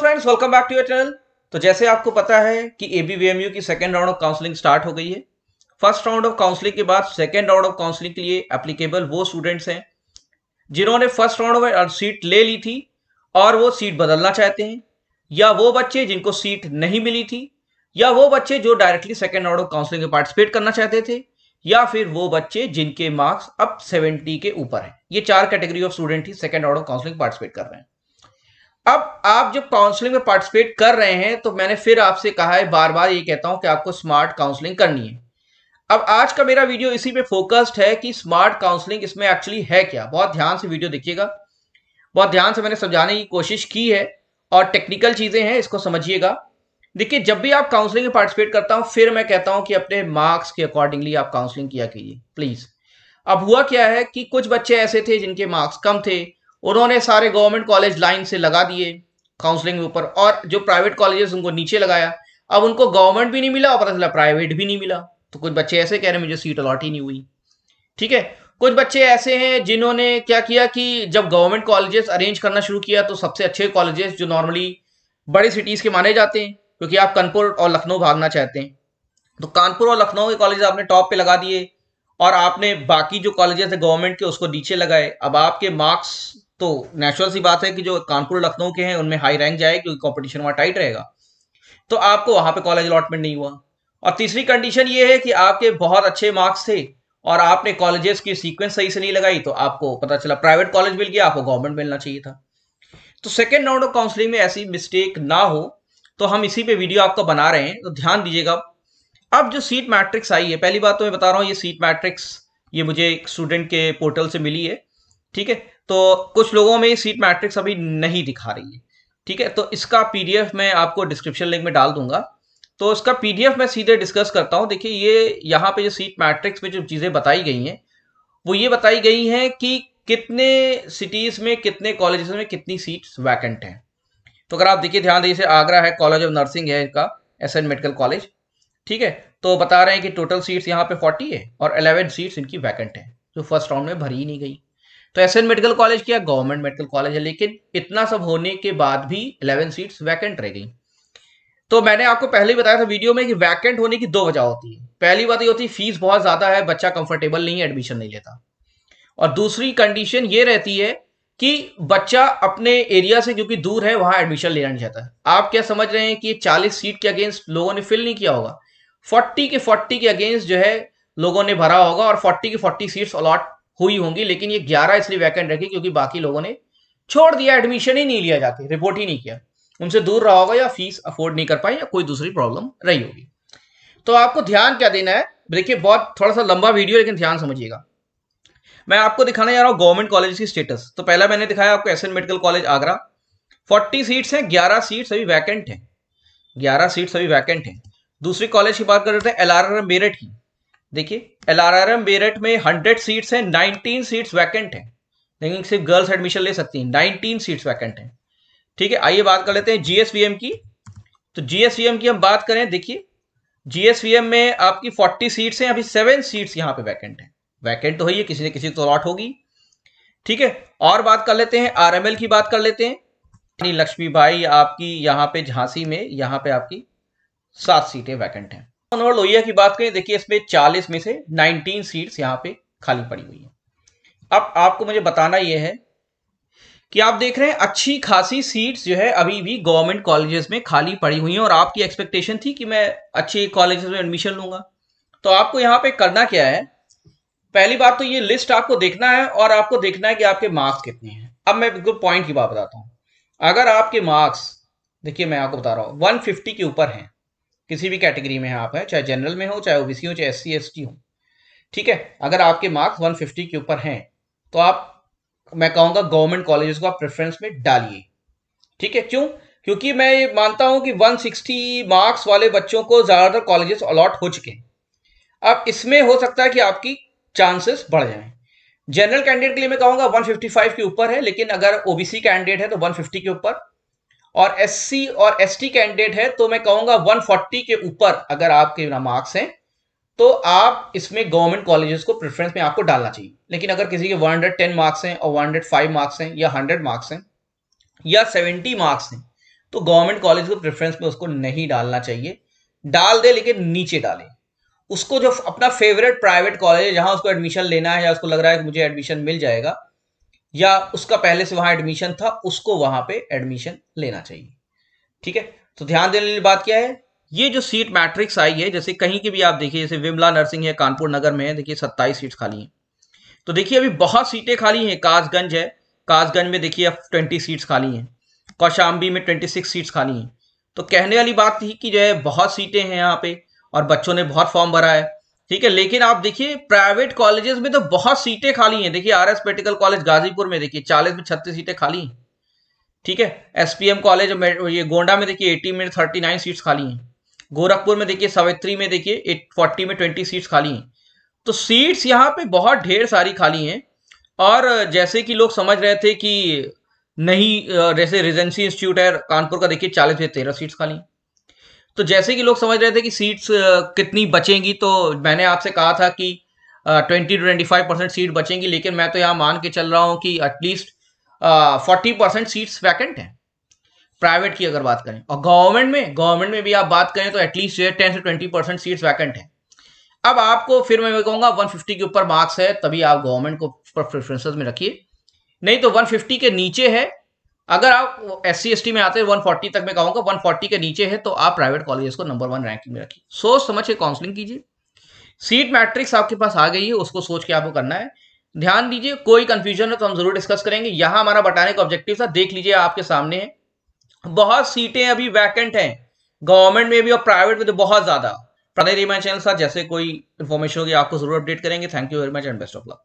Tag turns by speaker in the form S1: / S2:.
S1: Friends, welcome back to your channel. तो जैसे आपको पता है कि एबीवीएमयू की second round of counselling start हो गई है। फर्स्ट राउंड ऑफ काउंसलिंग के बाद सेकेंड राउंड ऑफ काउंसलिंग के लिए एप्लीकेबल वो स्टूडेंट्स हैं जिन्होंने फर्स्ट राउंड में सीट ले ली थी और वो सीट बदलना चाहते हैं, या वो बच्चे जिनको सीट नहीं मिली थी, या वो बच्चे जो directly second round of counselling में पार्टिसिपेट करना चाहते थे, या फिर वो बच्चे जिनके मार्क्स अब 70 के ऊपर हैं। ये चार category of student he second round of counselling participate कर रहे हैं। अब आप जब काउंसलिंग में पार्टिसिपेट कर रहे हैं तो मैंने फिर आपसे कहा है, बार बार ये कहता हूं कि आपको स्मार्ट काउंसलिंग करनी है। अब आज का मेरा वीडियो इसी पे फोकस्ड है कि स्मार्ट काउंसलिंग इसमें एक्चुअली है क्या। बहुत ध्यान से वीडियो देखिएगा, बहुत ध्यान से मैंने समझाने की कोशिश की है और टेक्निकल चीजें हैं, इसको समझिएगा। देखिए, जब भी आप काउंसलिंग में पार्टिसिपेट करता हूं फिर मैं कहता हूं कि अपने मार्क्स के अकॉर्डिंगली आप काउंसलिंग किया कीजिए प्लीज। अब हुआ क्या है कि कुछ बच्चे ऐसे थे जिनके मार्क्स कम थे, उन्होंने सारे गवर्नमेंट कॉलेज लाइन से लगा दिए काउंसलिंग के ऊपर, और जो प्राइवेट कॉलेजेस उनको नीचे लगाया। अब उनको गवर्नमेंट भी नहीं मिला और पता चला प्राइवेट भी नहीं मिला। तो कुछ बच्चे ऐसे कह रहे हैं मुझे सीट अलॉट ही नहीं हुई। ठीक है, कुछ बच्चे ऐसे हैं जिन्होंने क्या किया कि जब गवर्नमेंट कॉलेजेस अरेंज करना शुरू किया तो सबसे अच्छे कॉलेजेस जो नॉर्मली बड़ी सिटीज के माने जाते हैं, क्योंकि आप कानपुर और लखनऊ भागना चाहते हैं, तो कानपुर और लखनऊ के कॉलेज आपने टॉप पे लगा दिए और आपने बाकी जो कॉलेजेस है गवर्नमेंट के उसको नीचे लगाए। अब आपके मार्क्स, तो नेचुरल सी बात है कि जो कानपुर लखनऊ के हैं उनमें हाई रैंक जाए क्योंकि कंपटीशन वहां टाइट रहेगा, तो आपको वहां पे कॉलेज अलॉटमेंट नहीं हुआ। और तीसरी कंडीशन ये है कि आपके बहुत अच्छे मार्क्स थे और आपने कॉलेजेस की सीक्वेंस सही से नहीं लगाई, तो आपको पता चला प्राइवेट कॉलेज मिल गया, आपको गवर्नमेंट मिलना चाहिए था। तो सेकेंड राउंड ऑफ काउंसलिंग में ऐसी मिस्टेक ना हो तो हम इसी पे वीडियो आपको बना रहे हैं, तो ध्यान दीजिएगा। अब जो सीट मैट्रिक्स आई है, पहली बात तो मैं बता रहा हूं, ये सीट मैट्रिक्स ये मुझे एक स्टूडेंट के पोर्टल से मिली है। ठीक है, तो कुछ लोगों में सीट मैट्रिक्स अभी नहीं दिखा रही है। ठीक है, तो इसका पीडीएफ मैं आपको डिस्क्रिप्शन लिंक में डाल दूंगा, तो इसका पीडीएफ मैं सीधे डिस्कस करता हूं। देखिए, ये यहाँ पे जो सीट मैट्रिक्स में जो चीजें बताई गई हैं वो ये बताई गई हैं कि कितने सिटीज में कितने कॉलेजेस में कितनी सीट्स वैकेंट हैं। तो अगर आप देखिए ध्यान दीजिए, जैसे आगरा है, कॉलेज ऑफ नर्सिंग है इनका, एसएन मेडिकल कॉलेज। ठीक है, तो बता रहे हैं कि टोटल सीट्स यहाँ पे 40 है और 11 सीट्स इनकी वैकेंट है जो फर्स्ट राउंड में भरी ही नहीं गई। तो एसएन मेडिकल कॉलेज क्या गवर्नमेंट मेडिकल कॉलेज है, लेकिन इतना सब होने के बाद भी 11 सीट्स वैकेंट रह गई। तो मैंने आपको पहले ही बताया था वीडियो में कि वैकेंट होने की दो वजह होती है। पहली बात ये होती है फीस बहुत ज्यादा है, बच्चा कंफर्टेबल नहीं है, एडमिशन नहीं लेता। और दूसरी कंडीशन ये रहती है कि बच्चा अपने एरिया से क्योंकि दूर है वहां एडमिशन लेना नहीं चाहता। आप क्या समझ रहे हैं कि 40 सीट के अगेंस्ट लोगों ने फिल नहीं किया होगा, 40 के अगेंस्ट जो है लोगों ने भरा होगा और 40 की 40 सीट्स अलॉट हुई होंगी, लेकिन ये 11 इसलिए वैकेंट रखी क्योंकि बाकी लोगों ने छोड़ दिया, एडमिशन ही नहीं लिया, जाके रिपोर्ट ही नहीं किया, उनसे दूर रहा होगा या फीस अफोर्ड नहीं कर पाए या कोई दूसरी प्रॉब्लम रही होगी। तो आपको ध्यान क्या देना है, देखिए बहुत थोड़ा सा लंबा वीडियो लेकिन ध्यान समझिएगा। मैं आपको दिखाने जा रहा हूं गवर्नमेंट कॉलेज की स्टेटस। तो पहला मैंने दिखाया आपको SN medical college Agra, 40 seats हैं, 11 सीट्स अभी वैकेंट हैं, 11 सीट्स अभी वैकेंट हैं। दूसरी कॉलेज की बात कर रहे थे एलआरआरएम मेरठ की। देखिए एलआरआरएम मेरठ में 100 सीट्स हैं, 19 सीट्स वैकेंट हैं, लेकिन सिर्फ गर्ल्स एडमिशन ले सकती हैं, 19 सीट्स वैकेंट हैं। ठीक है, आइए बात कर लेते हैं जीएसवीएम की। तो जीएसवीएम की हम बात करें, देखिए जीएसवीएम में आपकी 40 सीट्स हैं, अभी 7 सीट्स यहां पे वैकेंट है। वैकेंट तो है, ये किसी न किसी तो अलॉट होगी। ठीक है, और बात कर लेते हैं आरएमएल की, बात कर लेते हैं लक्ष्मीबाई आपकी यहाँ पे झांसी में, यहाँ पे आपकी 7 सीटें वैकेंट हैं। और लोहिया की बात करें, देखिए इसमें 40 में से 19 सीट्स यहाँ पे खाली पड़ी हुई है। अब आपको मुझे बताना यह है कि आप देख रहे हैं अच्छी खासी सीट्स जो है अभी भी गवर्नमेंट कॉलेजेस में खाली पड़ी हुई हैं और आपकी एक्सपेक्टेशन थी कि मैं अच्छे कॉलेजेस में एडमिशन लूंगा। तो आपको यहाँ पे करना क्या है, पहली बात तो ये लिस्ट आपको देखना है और आपको देखना है कि आपके मार्क्स कितने हैं। अब मैं बिल्कुल पॉइंट की बात बताता हूं, अगर आपके मार्क्स, देखिए मैं आपको बता रहा हूं 150 के ऊपर हैं, किसी भी कैटेगरी में आप हैं, चाहे जनरल में हो, चाहे ओबीसी हो, चाहे एससी एसटी हो। ठीक है, अगर आपके मार्क्स 150 के ऊपर हैं तो आप, मैं कहूंगा गवर्नमेंट कॉलेजेस को आप प्रेफरेंस में डालिए। ठीक है, क्यों? क्योंकि मैं ये मानता हूं कि 160 मार्क्स वाले बच्चों को ज्यादातर कॉलेजेस अलॉट हो चुके हैं। अब इसमें हो सकता है कि आपकी चांसेस बढ़ जाएं। जनरल कैंडिडेट के लिए मैं कहूंगा 155 के ऊपर है, लेकिन अगर ओबीसी कैंडिडेट है तो 150 के ऊपर, और एससी और एसटी कैंडिडेट है तो मैं कहूंगा 140 के ऊपर अगर आपके मार्क्स हैं तो आप इसमें गवर्नमेंट कॉलेजेस को प्रेफरेंस में आपको डालना चाहिए। लेकिन अगर किसी के 110 मार्क्स हैं और 105 मार्क्स हैं या 100 मार्क्स हैं या 70 मार्क्स हैं तो गवर्नमेंट कॉलेज को प्रेफरेंस में उसको नहीं डालना चाहिए। डाल दे लेकिन नीचे डाले। उसको जो अपना फेवरेट प्राइवेट कॉलेज है जहां उसको एडमिशन लेना है या उसको लग रहा है कि मुझे एडमिशन मिल जाएगा या उसका पहले से वहां एडमिशन था, उसको वहां पे एडमिशन लेना चाहिए। ठीक है, तो ध्यान देने वाली बात क्या है, ये जो सीट मैट्रिक्स आई है, जैसे कहीं की भी आप देखिए, जैसे विमला नर्सिंग है कानपुर नगर में है, देखिए 27 सीट्स खाली हैं। तो देखिए अभी बहुत सीटें खाली हैं। कासगंज है, कासगंज में देखिए अब 20 सीट्स खाली हैं। कौशाम्बी में 26 सीट्स खाली हैं। तो कहने वाली बात थी कि जो है बहुत सीटें हैं यहाँ पे और बच्चों ने बहुत फॉर्म भरा है। ठीक है, लेकिन आप देखिए प्राइवेट कॉलेजेस में तो बहुत सीटें खाली हैं। देखिए आरएस मेडिकल कॉलेज गाजीपुर में देखिए 40 में 36 सीटें खाली हैं। ठीक है, एसपीएम कॉलेज ये गोंडा में देखिए 80 में 39 सीट्स खाली हैं। गोरखपुर में देखिए सावित्री में देखिए 40 में 20 सीट्स खाली हैं। तो सीट्स यहाँ पे बहुत ढेर सारी खाली हैं। और जैसे कि लोग समझ रहे थे कि नहीं, जैसे रेजेंसी इंस्टीट्यूट है कानपुर का, देखिए 40 में 13 सीट्स खाली हैं। तो जैसे कि लोग समझ रहे थे कि सीट्स कितनी बचेंगी, तो मैंने आपसे कहा था कि 20-25% सीट बचेंगी, लेकिन मैं तो यहाँ मान के चल रहा हूँ कि एटलीस्ट 40% सीट्स वैकेंट हैं प्राइवेट की अगर बात करें। और गवर्नमेंट में भी आप बात करें तो एटलीस्ट 10 से 20% सीट्स वैकेंट हैं। अब आपको फिर मैं कहूंगा 150 के ऊपर मार्क्स है तभी आप गवर्नमेंट को प्रेफरेंसेस में रखिए, नहीं तो 150 के नीचे है। अगर आप SC ST में आते हैं 140 तक, मैं कहूंगा 140 के नीचे है तो आप प्राइवेट कॉलेजेस को नंबर 1 रैंकिंग में रखिए। सोच समझ के काउंसलिंग कीजिए। सीट मैट्रिक्स आपके पास आ गई है, उसको सोच के आपको करना है। ध्यान दीजिए, कोई कंफ्यूजन है तो हम जरूर डिस्कस करेंगे। यहां हमारा बताने का ऑब्जेक्टिव था, देख लीजिए आपके सामने है, बहुत सीटें अभी वैकेंट हैं गवर्नमेंट में भी और प्राइवेट में तो बहुत ज्यादा। पढ़ने रहिए मेरे चैनल के साथ, जैसे कोई इन्फॉर्मेशन होगी आपको जरूर अपडेट करेंगे। Thank you very much and best of luck.